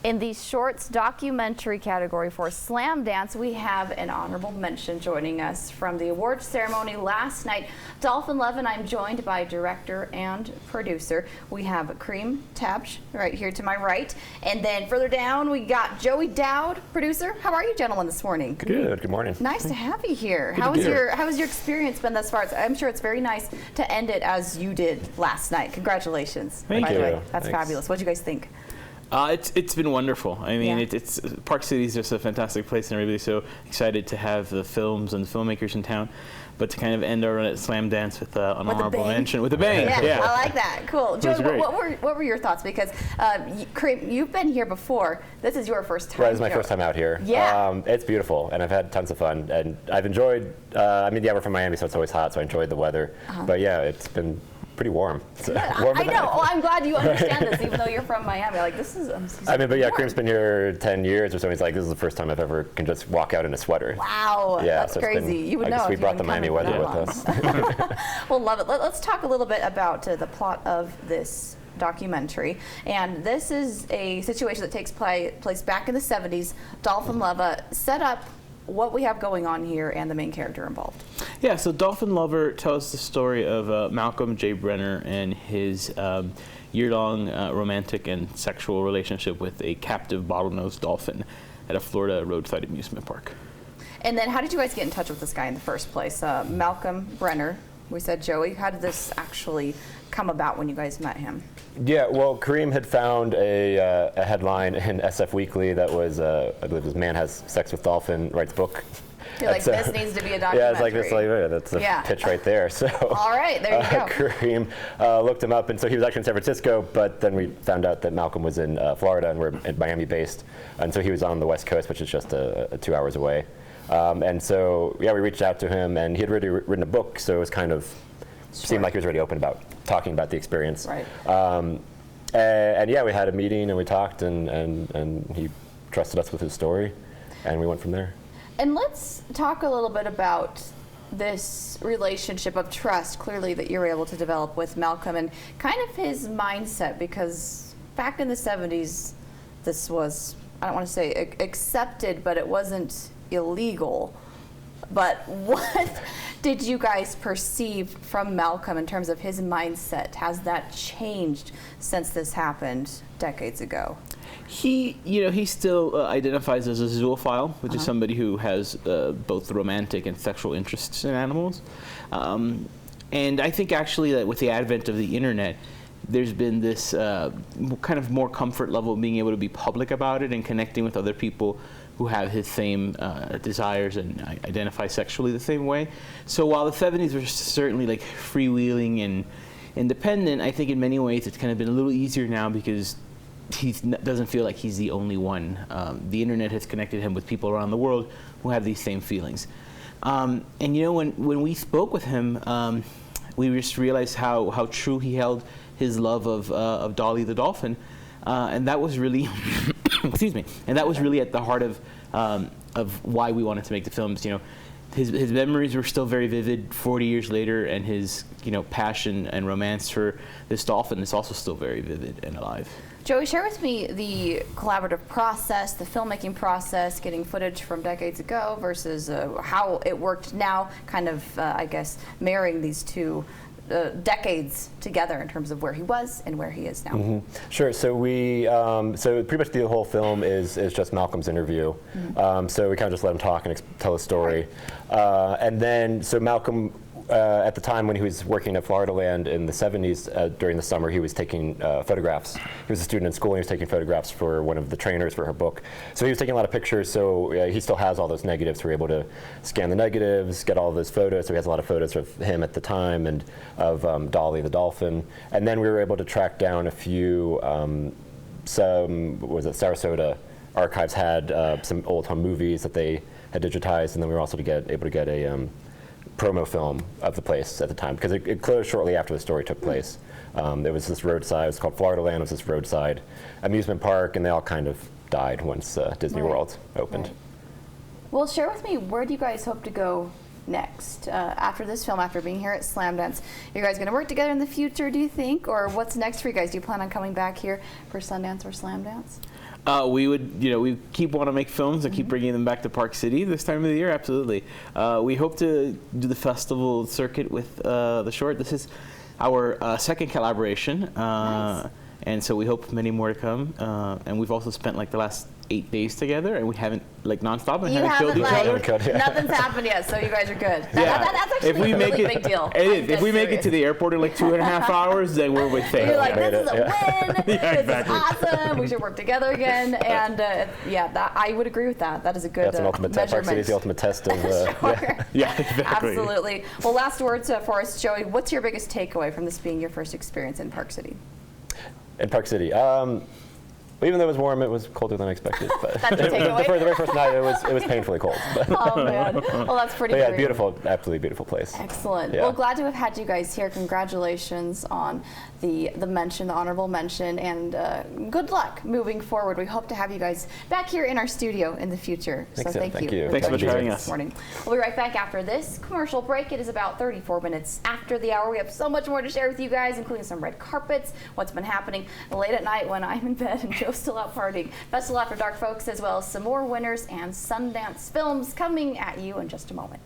In the shorts documentary category for Slamdance, we have an honorable mention joining us from the awards ceremony last night. Dolphin Love, and I'm joined by director and producer. We have Kareem Tabsh right here to my right. And then further down, we got Joey Dowd, producer. How are you gentlemen this morning? Good, good morning. Nice to have you here. How has your experience been thus far? I'm sure it's very nice to end it as you did last night. Congratulations. Thank you. By the way, that's Thanks. fabulous. What did you guys think? It's been wonderful. I mean, Yeah. it's Park City is just a fantastic place, and everybody's so excited to have the films and the filmmakers in town. But to kind of end our run at Slamdance with an honorable mention with a bang. Yeah, I like that. Cool. Joey, great. what were your thoughts? Because Kareem, you've been here before. This is your first time. Right, this is my first time out here. Yeah. It's beautiful, and I've had tons of fun, and I've enjoyed. We're from Miami, so it's always hot, so I enjoyed the weather. But yeah, it's been pretty warm. So I know. Oh, I'm glad you understand this, even though you're from Miami. Like, this is. But yeah, Kareem's been here 10 years or so. He's like, this is the first time I've ever can just walk out in a sweater. Wow, Yeah, that's so it's crazy. You would I know. guess we if brought you've the been Miami coming for weather that with long. us. We'll love it. Let's talk a little bit about the plot of this documentary. And this is a situation that takes place back in the 70s. Dolphin Love set up what we have going on here and the main character involved. Yeah, so Dolphin Lover tells the story of Malcolm J. Brenner and his year-long romantic and sexual relationship with a captive bottlenose dolphin at a Florida roadside amusement park. And then how did you guys get in touch with this guy in the first place? Malcolm Brenner, we said Joey. How did this actually come about when you guys met him? Yeah, well, Kareem had found a headline in SF Weekly that was, I believe, this man has sex with dolphin, writes book. You're like, this needs to be a documentary. Yeah, it's like this, that's a pitch right there. So, all right, there you go. Kareem looked him up, and so he was actually in San Francisco, but then we found out that Malcolm was in Florida, and we're in Miami based, and so he was on the West Coast, which is just 2 hours away. And so, yeah, we reached out to him, and he had already written a book, so it was kind of seemed like he was already open about talking about the experience. Right. And yeah, we had a meeting, and we talked, and he trusted us with his story, and we went from there. And let's talk a little bit about this relationship of trust, clearly, that you were able to develop with Malcolm, and kind of his mindset, because back in the 70s, this was, I don't want to say accepted, but it wasn't illegal. But what did you guys perceive from Malcolm in terms of his mindset? Has that changed since this happened decades ago? He still identifies as a zoophile, which is somebody who has both romantic and sexual interests in animals. And I think actually that with the advent of the internet, there's been this kind of more comfort level of being able to be public about it and connecting with other people who have his same desires and identify sexually the same way. So while the 70s were certainly like freewheeling and independent, I think in many ways it's kind of been a little easier now because he doesn't feel like he's the only one. The internet has connected him with people around the world who have these same feelings. And when we spoke with him, we just realized how true he held his love of Dolly the dolphin, and that was really, excuse me, and that was really at the heart of why we wanted to make the films. His memories were still very vivid 40 years later, and his passion and romance for this dolphin is also still very vivid and alive. Joey, share with me the collaborative process, the filmmaking process, getting footage from decades ago versus how it worked now, kind of, I guess, marrying these two decades together in terms of where he was and where he is now. Mm-hmm. Sure. So we, so pretty much the whole film is just Malcolm's interview. So we kind of just let him talk and tell his story. And then, so Malcolm, at the time when he was working at Florida Land in the 70s, during the summer, he was taking photographs. He was a student in school, and he was taking photographs for one of the trainers for her book. So he was taking a lot of pictures, so he still has all those negatives. We're able to scan the negatives, get all those photos. So he has a lot of photos of him at the time and of Dolly the dolphin. And then we were able to track down a few, Sarasota archives had some old home movies that they had digitized, and then we were also able to get a promo film of the place at the time, because it closed shortly after the story took place. It was this roadside, it was called Florida Land, it was this roadside amusement park, and they all kind of died once Disney World opened. Well, share with me, where do you guys hope to go next after this film, after being here at Slamdance? Are you guys going to work together in the future, do you think? Or what's next for you guys? Do you plan on coming back here for Sundance or Slamdance? We would, we keep want to make films and keep bringing them back to Park City this time of the year. Absolutely. We hope to do the festival circuit with the short. This is our second collaboration, Nice. and so we hope many more to come. And we've also spent like the last 8 days together, and we haven't like nonstop and You haven't killed haven't, each other. like, nothing's happened yet, so you guys are good. Yeah. That's actually If we a make really it, big deal. it is. I'm If we make it to the airport in like 2.5 hours, then we're with You're fame. like, this is a win. Yeah, This exactly. is awesome. We should work together again. And yeah, that, I would agree with that. That is a good That's an ultimate test. Park City measurement. is the ultimate test of. Sure. Yeah, exactly. Absolutely. Well, last words for us, Joey. What's your biggest takeaway from this being your first experience in Park City? In Park City. Even though it was warm, it was colder than I expected. But That's your takeaway? the very first night, it was painfully cold. But, Oh, man. Well, that's pretty but yeah, great. beautiful, absolutely beautiful place. Excellent. Yeah. Well, glad to have had you guys here. Congratulations on the mention, the honorable mention, and good luck moving forward. We hope to have you guys back here in our studio in the future. Thanks, so thank thank you. you. Thanks so much for having this us. morning. We'll be right back after this commercial break. It is about 34 minutes after the hour. We have so much more to share with you guys, including some red carpets, what's been happening late at night when I'm in bed and Joe's still out partying. Festival After Dark, folks, as well as some more winners and Sundance films coming at you in just a moment.